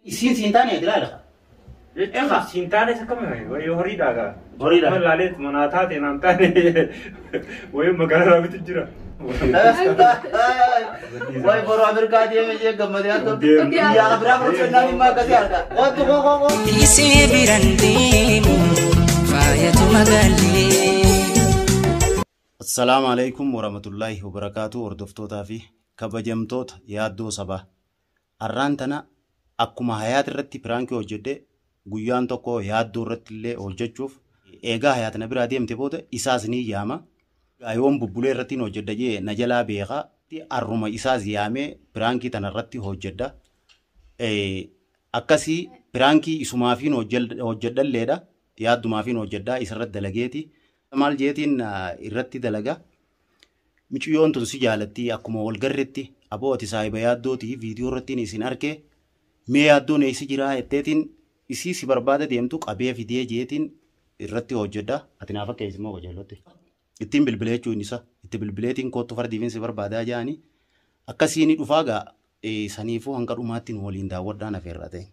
Isin sintane dilala. Eka sintane sakame way hori daga. Hori daga. Malalet manata te nantane. Way magara bit jira. Way boro America dia me je gamadiya to. Ya berapa chena ni ma kasi arka. Go. Isi birandi fayatu magali. Assalamu alaikum warahmatullahi wabarakatuh. Hordoftoota fi kabajamtoota yaaddoo sabaa. Arraantana akkuma hayaat irratti piraankii hojjedhe guyyaan tokko yaaddoo irratti illee hojjechuuf eegaa hayaatna biraa deemte booda isaas ni yaama. Yoon bubbulee irratti hojjedha jee na jalaa beekaa arruma isaas yaamee piraankii tana irratti hojjedha. Akkasii piraankii isumaafiin hojjedhalleedha. Yaaddumaafiin hojjedhaa isarratti dalageeti. Maal jeetiin irratti dalaga michiyyoon tun si jaalatti akkuma walgarreetti abooti saahiba yaaddootii viidiyoo irratti isin arge mee yaaddoon eessi jiraa jetteetiin isii si barbaada deemtu qabee fidee jeetiin irratti hojjedha. Ati naaf akka eessi moo wajallotte ittiin bilbilee jechuun isa itti bilbileetiin kootu fardiifin si barbaadaa jaanii akkasii ni dhufaa gaa saniifuu hanga dhumaatti nu waliin daawwadhaan afeerraa ta'e.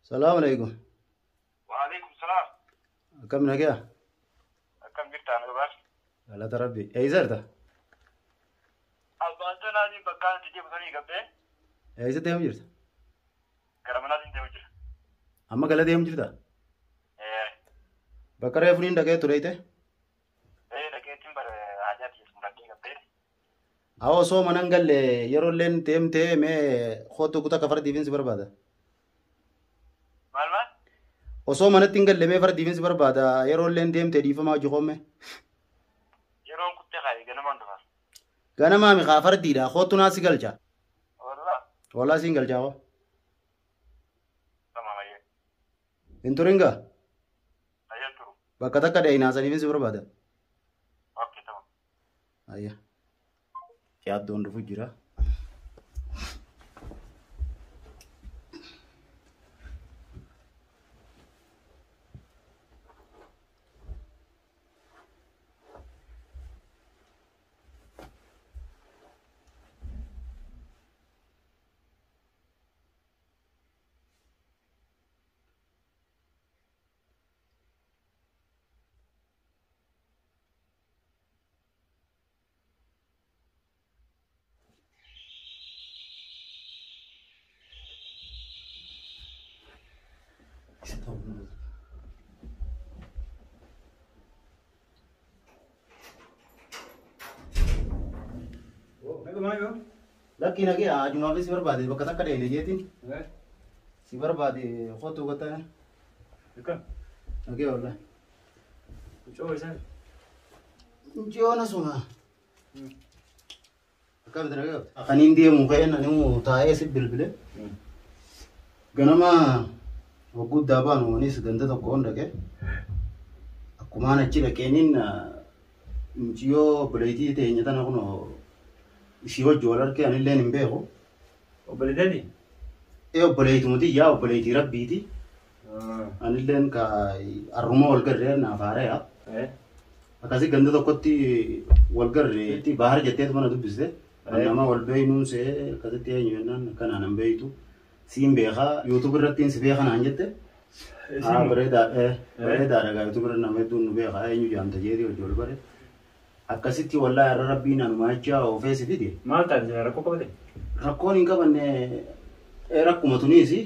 السلام عليكم. وعليكم السلام. كم نجا؟ كم جبت أنا كبار؟ لا تربي. أي زرته؟ أبغى نادي بكان تجيب ثاني قبله. أي زرته يوم جرت؟ كرمنا دين تيجي. أما كلا يوم جرت؟ إيه. بكرة فنين دكتور توريته؟ إيه دكتور بر حاجات يسمى دين قبله. أو سو منانجل يرولين تيم تيم خطو كتا كفر ديفنس بربادا. Osoo manatti hin galle mee fara diifinsi barbaada yeroo illee deemtee dhiifamaa jiruume. Yeroo kuttee kaayi ganamaan dhufa. Ganamaa mi kaa fardiidha kootu naasi galcha. Wallaa. Wallaa siin galchaa hoo. Tamam ayyee. Hin turingaa? Ayyee turu. Bakka takka dheeyinaasa diifinsi barbaada. Okkee tamam. Ayyee. Yaaddoon dhufu jira. Laki nage ajuma fi si barbaade bakka takka dheeyne jeetiin. Si barbaade kootu gotaa. Nage walla. Njoo na suma. Akka bidra gaba. Akaniin deemu ka'een ani taa'ee si bilbile. Ganama guddaa baanu wanis ganda tokko hundake. Akkumaan achi dhaqeeniin njiyoo buleetii teenya tana kunoo si wajji wal argee anillee hin beeku. Obboleettii? Obboleettii yaa obboleettii rabbiiti. Anilleen ka arruma wal garree naaf haare'a. Akkasii ganda tokkotti wal garreetti baahar jetteetu mana dubbiste. Nama wal beeynuun see akkasitti eenyu jennaan kanaan hin beeytu. Siin beekaa YouTube irratti si beekan aan jette. Bareedaadha gaa YouTube irra nama hedduun nu beekaa eenyu jaamta jeetii hojii wal bare. Akkasitti wallaa irra rabbiin anumaa jecha ofeessi fide. Maal taatee rakkoo qabate? Rakkoon hin qabanne rakkuma tuniisi.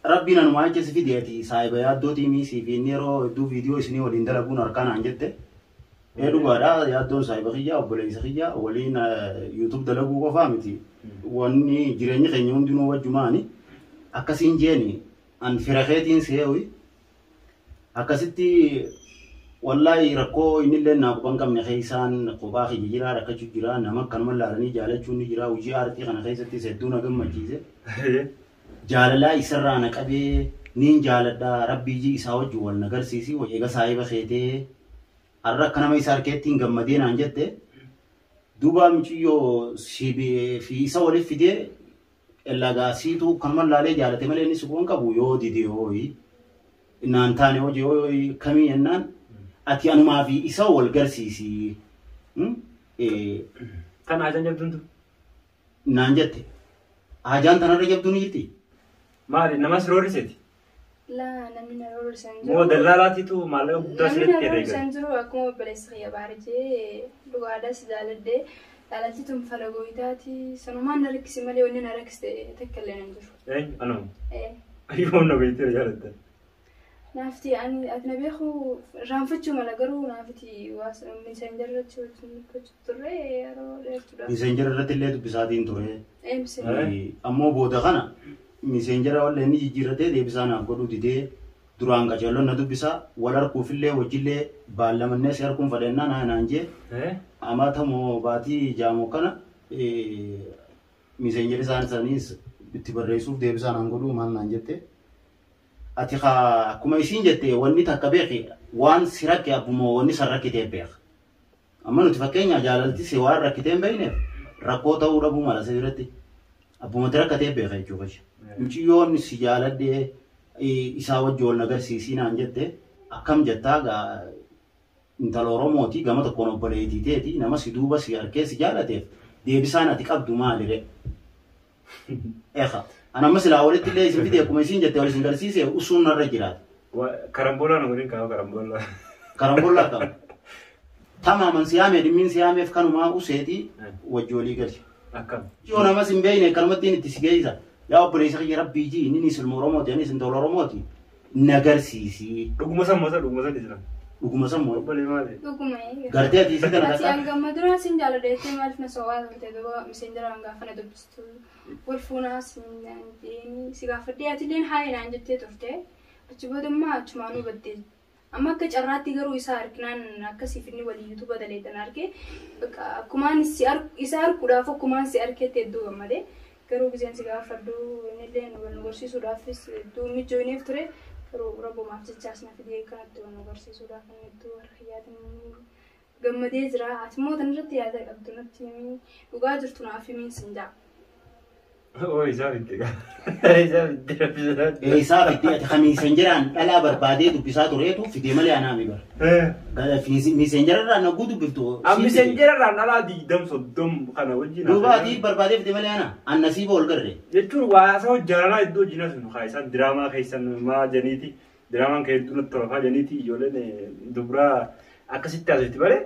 Rabbiin anumaa jecha si fideeti saayiba yaaddootii miisii fi inni yeroo hedduu viidiyoo isinii waliin dalaguun harkaan aan jette. Dhugaadha yaaddoon saayiba kiyyaa obboleessa kiyyaa waliin YouTube dalaguu qofaa miti. Wanni jireenya keenya hundinuu wajjumaani. Akkasiin jeeni an firakeetiin seewi. Akkasitti wallahi rakkoo innillee naa quban qabne keessaan qophaa kiyya jira rakkachuu jira nama akkanuma laalanii jaalachuun ni jira hojii aartii kana keessatti hedduu na gammachiise. Jaalalaa isarraa na qabee niin jaaladha rabbii isaa wajji wal nagarsiisi eega saayiba keetee har'a akka nama isa harkeettiin gammadee naan jette duuba michiyyoo fi isa waliif fidee Ellagasiitu kanuma laalee jaalate malee inni suquun qabu yoo dide hooyi نانتاني وجه كمي النان أتي أنا ما في إسا والجرسيسي كان عجان جبتون نانجت عجان تنا رجبتوني جتي ما إنما سرور سيتي لا أنا من الرول سنجرو مو دلالاتي تو ماله بدرس من الرول كده سنجرو أكون بلسخية بارجي لو عدا سدالدة دالتي تم فلقويتاتي سنومان نركس مالي وني نركس تكلم نجرو إيه أنا إيه أيوة أنا بيتي رجالته نافتي أنا أتنبي خو رانفتشو ملقرو نافتي واس ميسنجر تشو ترى رو ميسنجر رتلي تبصادين توري إيه مسنجر أمو بودا خنا ميسنجر ولا نيجي جرته دي بسانا قدو دي دران كجلو ندو بسا ولا كوفيلة وجيلة بالله من الناس يركون فلنا نانجي أما ثمو باتي جامو كنا ميسنجر سانسانيس بتبرئيسوف دي بسانا قدو مال نانجته أتيخا كما يسين جتة واني تكبيخي وان سيرك أبومو واني سرك تبيخ أما نتفكين يا جالتي سوار ركتين بينه ركوتا وربو مالا سيرتي أبومو ترك تبيخ يجوش مشي يوم سجالة ده إساوة جول نجار سيسين عنجتة أكم جتا غا انتلورو موتي غما تكونو بليتي تيتي نما سيدوبا سياركي سجالة ده دي بسانا تكاب دوما لره إخا أنا مثلا أولت اللي اسمه فيديو كوميسين جت أولي سنجالسيسه أصول الرجال وكرامبولا نقولين كاو كرامبولا كرامبولا كم تماما سيامي دمين سيامي في كانوا ما أسيتي وجولي كرش أكم شو أنا مثلا بيني كلمة دين تسجيزة يا أبو ليس خير ربي جي نيني سلمورموتي يعني سندولورموتي نجارسيسي رقم سام تجلا رقم سام ربلي مالي رقم إيه قرتي أتي سيدا أتي نكتا أنجا مدرسة سنجالة ديتي مالف نسواد وتدوا مسنجر أنجا فنا دبستو والفونا سنجاني سيغافدي أتي لين هاي نانجتي تورتي أتشبه دم أتشمانو بدي أما كجراتي غرو يسار كنان أكسي فيني ولي يوتيوب ده ليتن أركي كمان يسار كرافو كمان سيار كتدو أمده غرو بزين سيغافدو نلين ونغرسي سودافيس دو ميجوني فترة غرو ربو ما تجاسنا في دي كانت ونغرسي سودافن دو أرخيات قمدي زراعة مو تنرتي هذا أبدو نتيمي وقادر تنافي من سنجا أوه إيزابيتي إيزابيتي إيسابي تي خميسنجران ألا بربادي دو بيساتو ريتو في دي مالي أنا ميبر قال في ميسنجران نقودو بفتو أم ميسنجران ألا دي دم صدم خنا وجينا دوبا دي بربادي في دي مالي أنا النسيب والقرر يتور واسو جرانا يدو جينا سنو خايسان دراما خايسان ما جنيتي دراما كيدو نتطرفا جنيتي يولين دبرا أكسيت تازيتي بالي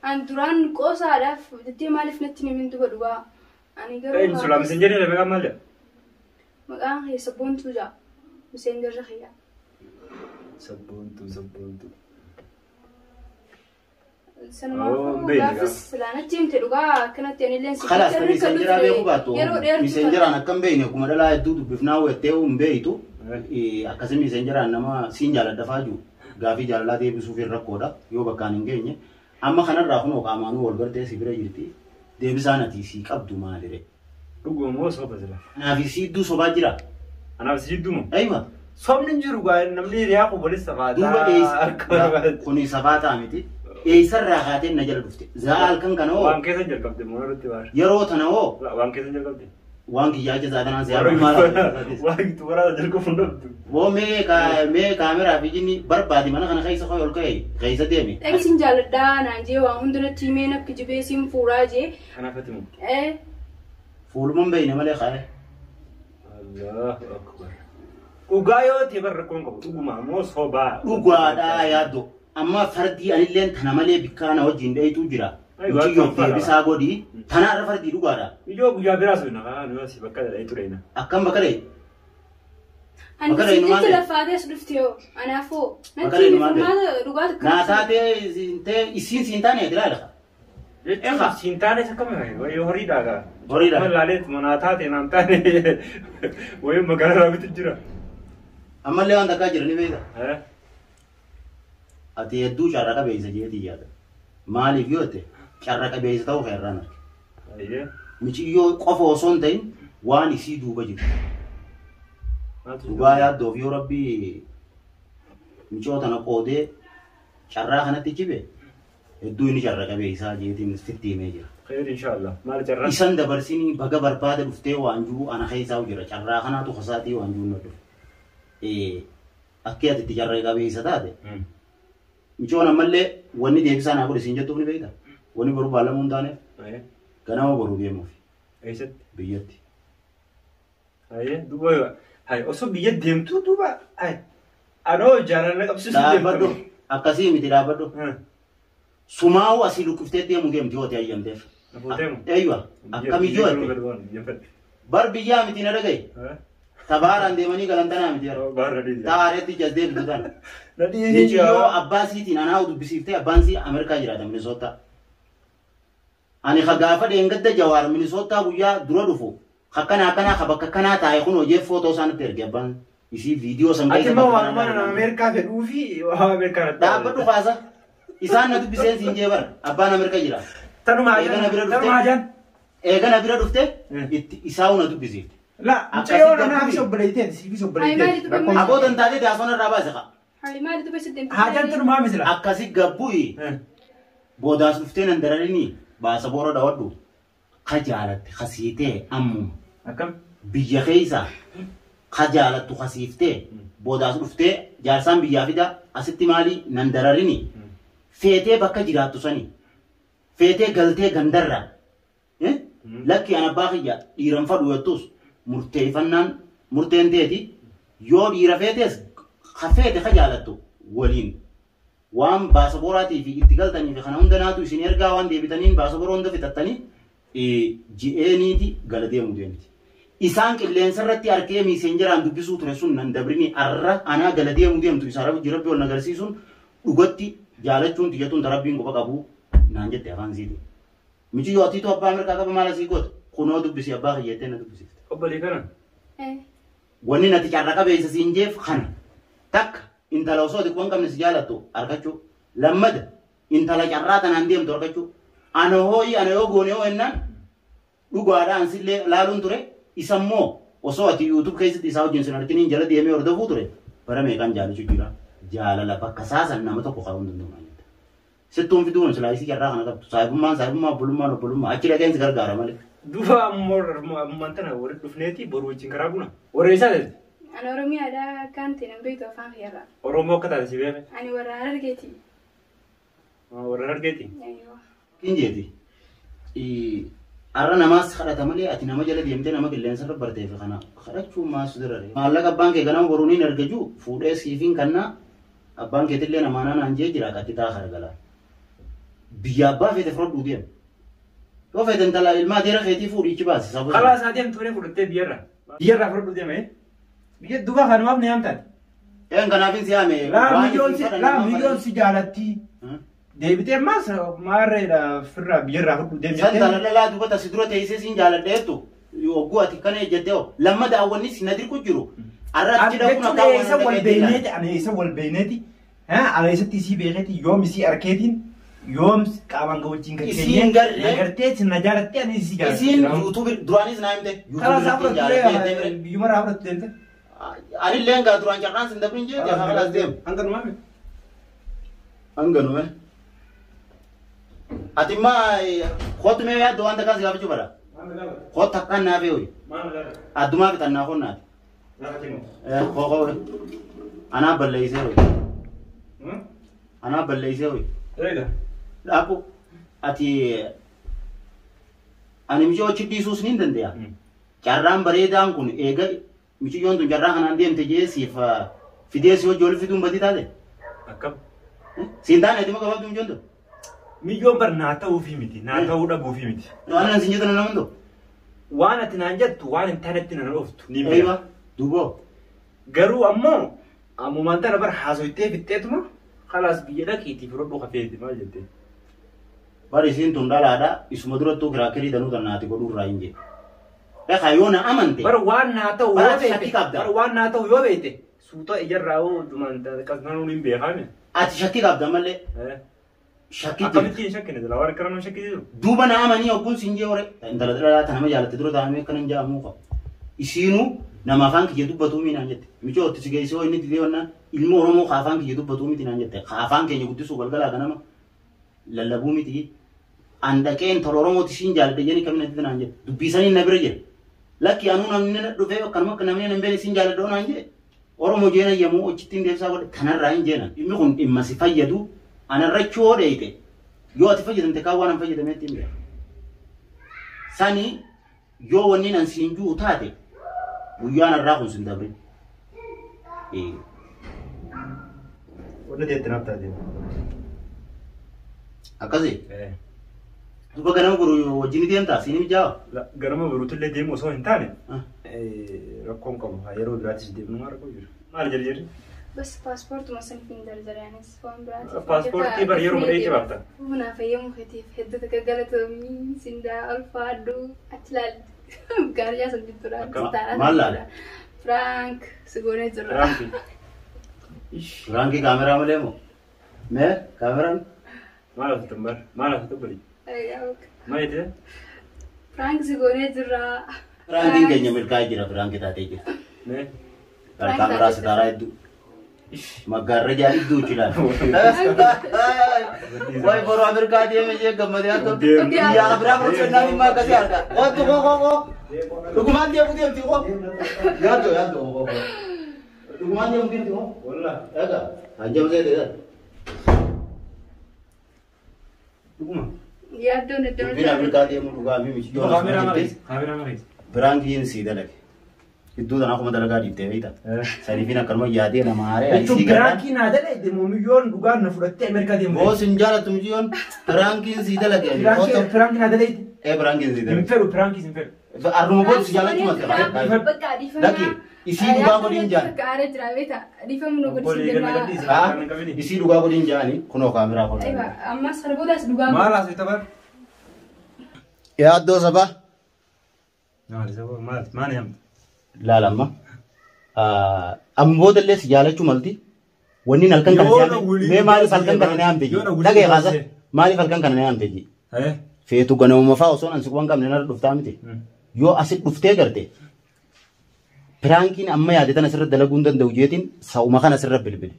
أن دران قوس عارف دتي مالف نتني من دبلوا أنا قالوا إيه سلام ميسنجر اللي بقى ماله مقام هي سبون توجا مسنجر رخيا سبونتو سنما غافس لأن تيم تلقى كانت يعني لين خلاص ميسنجر أبي خباتو ميسنجر أنا كم بيني كم لا يدود بفناو يتيو مبيتو أكاسي ميسنجر أنا ما سينجال دفاجو غافي جالا دي بسوفي ركودا يوبا كانينجيني أما خنا راهنو كامانو والغرتي سيبرا جرتي ديبسانا تيسي كابدو مالري رقم مو صوب زلا أنا في سيدو صباجرا أنا في سيدو مو أيوة صوب ننجرو قاعد نملي رياقو بوليس سفاتا دوبا إيس كوني سفاتا ميتي إيسر راحاتين نجل دفتي زال كانو وان كيسا جل قبضي مونو تبار يرو تناو لا وان كيسا جل قبضي وان كي جاجة زادنا زيارة مالا وان تورا جل كفندو वो मैं कैमरा बिजनी बर्बादी मना खाना खाई सको और कहीं कहीं से दे में एक सिंजाल डान आंजे वाहुं दुना टीमें न किजबे सिम पूरा जे أنا فتمو फूल मुंबई ने मले खाए الله أكبر وقايو تبر ركون كبو وما مو صوبا وقادا يا دو أما فردي أنا لين ثنا ملي بكرنا وجين ده يتوجرا يجي يوم في بيساقو دي ثنا عرف فردي وقادا يجوا بيجا براسو نها نواسي بكرة يتورينا أكم بكرة أنا سيدي تلفادي سلفتيو أنا فو نتيجة ما رجعت ناتاتي إنت إسين سينتاني أدرا لك إيه سينتاني سكمل هاي وهي هوريدا كا هوريدا ما لالت مناتاتي نامتاني وهي مكان رابط الجرا أما اللي عندك أجر نبيدا ها أتي يدو شارك بيزا جيتي جادا مالي فيوته شارك بيزا تاو خيرانا أيه مشي يو قفو صندين واني سيدو بجي Dubaya dofi Rabbi micoota na qoodee carraa kanatti jibe hedduu inni carra qabee isaa jeetiin sitti himee jira. خير إن شاء الله مال carraa. Isan dabarsinii baga barbaada dhuftee waan jiru ana keessaa jira carraa kanaatu khasaatii waan jiru na dhufe. akka ati itti jarree qabeessa taate michoon ammallee wanni deebisaa naa godhe siin jettuuf ni beekta wanni boruu baalamuu hin taaneef ganama boruu deemuuf eessatti biyyatti. Duuba osoo biyya deemtuu duuba anoo jaalala qabsiisu dhaabbadhu akkasii miti dhaabbadhu sumaa'u asii lukkiftee deemuu deemti yoo ta'e ayyamteef. Eeyyuu akkamii jootte bar biyyaa miti na dhagaye tabaaraan deemanii galantanaa miti yeroo taareetti jas deemtu tan yoo abbaa siitiin anaa dubbisiiftee abbaan sii Ameerikaa jiraata Minisootaa ani ka gaafa dheengadda jawaar Minisootaa guyyaa dura dhufu akkanaa ka bakka kanaa taa'e kun hojii footoo isaanitti erge abbaan isii viidiyoo san ati ma waan mana Ameerikaa fedhuu fi Ameerikaa dhaabbadhu kaasa isaan na dubbiseen siin jee bara abbaan Ameerikaa jira eegana bira dhufte isaa una dubbisiifte. La mucayyoo naaf sobboleeyteen siifi sobboleeyteen aboodan taatee daasona irraa baase qa. Haajaan turumaa misira. Akkasi gabbu'i boodaas dhuftee nan dararinii baasa boora dhawadhu ka jaalatte kasiitee ammuma. Akkam biyya keessa ka jaalattu kasiiftee boodaas dhuftee jaarsaan biyyaa fida asitti maali nan dararinii feetee bakka jiraattu sanii feetee galtee gandarraa. Lakki ana abbaa kiyya dhiiran fadhu yottus murteeffannaan murteen teeti yoo dhiira feetes hafeete ka jaalattu waliin waan baasabooraatii fi itti galtanii fi kana hunda naatu isin ergaa waan deebitaniin baasaboora hunda fixattanii ji'eeniiti gala deemuu deemti. Isaan qilleensa irratti harkee miiseenjeraan dubbisuu ture sun nan dabrini arra anaa gala deemuu deemtu isa rabbi wal nagarsiisuun dhugatti jaalachuun tiyyatuun tarabbiin qofa qabu naan jette afaan siiti. Michi yoo atiitu abbaa Ameerikaa qaba maal asii goota kunoo dubbisi abbaa kiyyettee na dubbisifte. Obbolee kana. Wanni nati carra qabeessa siin jeef kana takka intala osoo xiqqoon qabne si jaalattu argachuu lammada intala carraa tanaan deemtu argachuu ana hooyi ana yoo goone yoo ennaan dhugaadhaan sillee laaluun ture isammoo osoo ati YouTube keessatti isaa wajjin sin arginiin jala deemee hordofuu ture bara meeqaan jaalachuu jira jaalala bakka saasan nama tokko qabuun danda'u. Settuun fiduun silaayisii carraa kana qabdu saayibummaa obbolummaa achi dhageensi gargaara malee. Duuba ammaan tana warri dhufneeti boru wajjin karaa buna. Warra isaa ta'e. Ani Oromiyaadhaa kan ta'e nan beektu afaan feerraa. Oromoo akka taate si beekne. Ani warra Harargeeti. Warra Harargeeti. Kinjeeti. Arra namaas kadhata malee ati nama jala deemtee nama qilleensa irra barteef kana kadhachuun maasu dirare. Maallaqa abbaan kee ganama boruuniin argachuu fuudhee siifiin kannaa abbaan keetillee namaanaa naan jee jira qatti taa gargalaa. Biyya abbaa feete fudhadhuu deemu. Yoo feete intala ilmaa deera keetii fuudhichi baase. Kalaa isaa deemtu turee fudhattee biyyarraa. Biyyarraa fudhadhuu deeme. Biyya duuba kanumaaf ni haamtan. Kanaafin si haame. Milyoon si jaalatti. Deebitee maas maarreedha firraa biyyarraa fudhadhuu deeme. San talalaa duuba tasi dura teessee siin jaaladheettu. Yogguu ati kana ejjettee hoo. Lamma daawwanni si na dirqu jiru. Arratti dhabuun akka waan isa wal beeyneeti. Ana isatti isii beekeeti yoom isii arkeetiin. Yoom qaban gawajin ka isiin garre nagartee sinna jaalatte ani isi jaalatte isiin YouTube duraanis naa himte YouTube jaalatte biyyuma raafatu deemte ani lenga duraan jarraan sin dabrin jee jaha kalas deem hanganume ati ma khotu me yaad waan takas gaafachuu bara khot takkan naa beewi addumaa bitannaa qonnaati koko anaa balleeysee hoy anaa balleeysee hoy Aku ati ani micho chiddiisuus ni dandeenya. Carraan bareedaan kun eega michiyyoon tun carraa kanaan deemte jeesiif fidees yoo ijoollee fiduun badii taate. Akkam. Siin taane ati maka babdu michoon tun. Miyyoon bar naa ta'uufi miti naa ta'uu dhabuufi miti. Waan nan siin jettan nama hundoo. Waan ati naan jettu waan hin taanetti nan ooftu ni miira. Eeyyama duuboo. Garuu ammumaan tana bar haasoytee fixxeetuma. Kalas biyya dhaqiitii fudhadhu kafeeti maal jettee. Bari isiin tun dhalaadha isuma durattuu kiraakirii danuu dannaati godhuu irraa hin jedhe. Egaa yoo na amante. Bara waan naa ta'u yoo beekte. Bara waan naa ta'u yoo beekte. Suuta ijarraa hoo dumaan qasnanuun hin beekame. Ati shakkii qabda malee. Shakkii jirti. Akkamittiin shakkine dhala waan akka nama shakkii jiru. Duuba na amanii hogguun siin jee hore. Intala dhalaa ta nama jaalatte dura taa'amee akka nan ja'amuu qaba. Isiinuu nama afaan kiyya dubbatuu miinaan jette. Michoo itti si geessee hoo inni didee wannaan ilmoo Oromoo afaan kiyya dubbatuu miti naan jette. Afaan keenya guddisuu galgalaa ganama lallabuu miti. Andaqeen tola Oromooti siin jaaladhe jedhanii kamina itti naan jette. Dubbiisanii na bira jira. Lakki anuu namni dhufee akkanuma akka namni hin beekne siin jaaladhe naan jette. Oromoo jeena yemmuu hojjettiin deemsaa godhe kanarraa hin jeena. Dhimmi kun dhimma si fayyadu anarra choo dheeyite. Yoo ati fayyadamte kaan waan an fayyadameetti hin beeku. Sani yoo wanni nan siin juu taate guyyaan irraa kun sin dabre. Wanni deetti naaf taate. Akkasii. Duba ganama boru wajjin deemtaa siin mijaa'aa? Ganama boruutillee deemu osoo hin taane rakkoon qabu yeroo biraattis deemnu maal rakkoo jiru. Maal jirri? بس باسبورت مثلا في درجة يعني سوان براتي باسبورتي بر يوم ايه كبابتا هنا في يوم خفيف حدتك قالت مين سندا الفادو اتلال قارجا سنتورا مالا فرانك سيغوني زرا فرانكي فرانكي كاميرا مليمو ما كاميرا مالا تتمبر مالا تتبري ايوه ما يدري فرانك سيغوني زرا فرانكي كينيا ملكاي جرا فرانكي تاتي جرا نه الكاميرا ستارا يدو مغرجا يدو جلال Woi baru Amerika dia meja gambar dia tu. Ya berapa persen ni mak kasih harga. Oh tu kok. Dokumen dia mungkin tu kok. Ya tu. Dokumen dia mungkin tu kok. والله Ada. Aja saya dia. dokumen يا دون الدون Mungkin Amerika dia mau juga mimi jual. kamera mana Berangin sih dah lagi. Itu dan aku mandala gadi teh itu. Sarifina kalau ya dia nama hari. Itu berangin ada deh demo milion dugaan nafurate Amerika dia. Oh senjata tu jual. Berangin sih dah lagi. Berangin ada deh. Berangin sih dah. Infero berangin infero. Arno bos jalan cuma lagi. Isi duga ko din jan. Kare traweta. Difa muno ko boleh sidema. kan lagi Ah, isi duga ko din jan ni. Kuno kamera ko. Aywa, amma sarbodas duga. malas itu bar Ya do sabah. nah di sana malas mana yang Laalama. Ammoo dallee si jaalachuu malti. Wanni halkan kana Yoona siyaame. wulii- Mee maaliif halkan kana ni hamte Yoona ji? wulii Dhagee kaasa. baasee. Maaliif halkan kana ni hamte ji? Feetu ganamuma fa'aa osoo nan siqwan qabne narra dhuftaa miti. Yoo asit dhuftee garte. Piraankiin amma yaade tan asirra dalaguu hin danda'u jeetiin sa'uma kana asirra bilbile.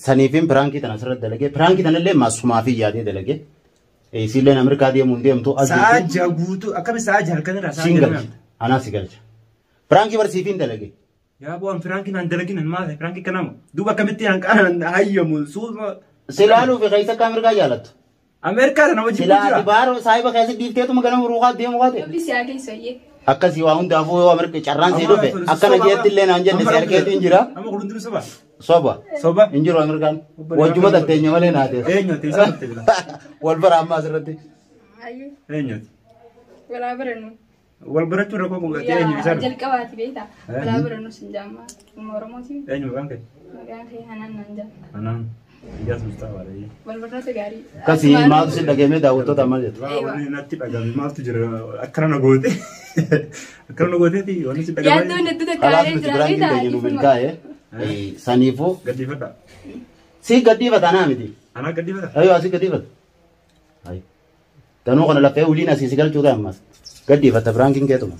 Saniifin pirankii tan asirra dalagee. Pirankii tanallee maasumaa fi yaadee dalagee. Isiilleen Ameerikaa deemuun deemtu. Sa'a jaguutu akkami sa'a halkan irraa sa'a Singalcha. Anaa si galcha. Pirankii barsiifiin dalagee. yaa bu'aan firaankiin aan dalagin maal firaankiin kanamu duuba akkamitti aan qaanan hayyamu suuma Silaaluu fi keessa akka Ameerikaa jaalattu. Ameerikaa nama jibbu Silaa jira. baaroo saayiba keessa dhiifteetuma ganama ruuqaa deemu qaate. Yobbi siyaake soyye. Akkasii waa hundaafuu yoo Ameerikaa carraan sii dhufe akkana jeetti illee naan jenne si harkeetu hin jira. Amma qulundiru soba. Soba. Soba. Hin jiru Ameerikaan. Wajjuma tatteenya malee naate. Eenyuti isa dhufe bila. Wal bara amma asirratti. Ayyo. Eenyuti. Walaa baranu. Wal barachuu rakkoo kun eenyu isa dhufe. Jalqabaati beekta. Walaa baranu sinjaama. Oromooti. Eenyu maqaan kee? Maqaan kee Hanan Nanja. Anaan. Iyyaas Mustafaa dha. Wal barnoota gaarii. Akkasii maaltu si dhageemee daawwattoota maal jettu. Wanni natti dhagahame maaltu jira akkana na goote. Akkana na gooteeti wanni si Yaaddoon dhagahame. hedduutu Kalaas kaalee nuti jira biraan beekta. keenya nu milkaa'e. Saniifuu Gaddifadha. si gaddiifata anaa miti. Anaa gaddifadha. Ayyoo asii gaddiifata. Danuu kana lafee uliin asii si galchuu ta'e ammas. Gaddiifata biraankiin keetuma.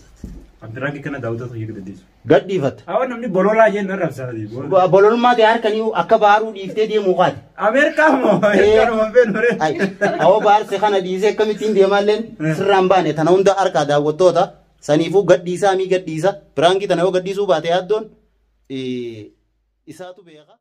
Abdiraanki kana daawwatatu hiika gaddiisu. Gaddiifata. Awwan namni bololaa jeen narra absaati. Bololummaa ta'e harkanii akka baaruu dhiiftee deemuu qaate. Ameerikaa moo Ameerikaa moo feenu Awwa baarse kana dhiisee akkamittiin deemaalleen sirraan baane tana hunda harkaa daawwattoota saniifuu gaddiisaa mii gaddiisa biraankii tana yoo gaddiisuu baate yaaddoon isaatu beeka.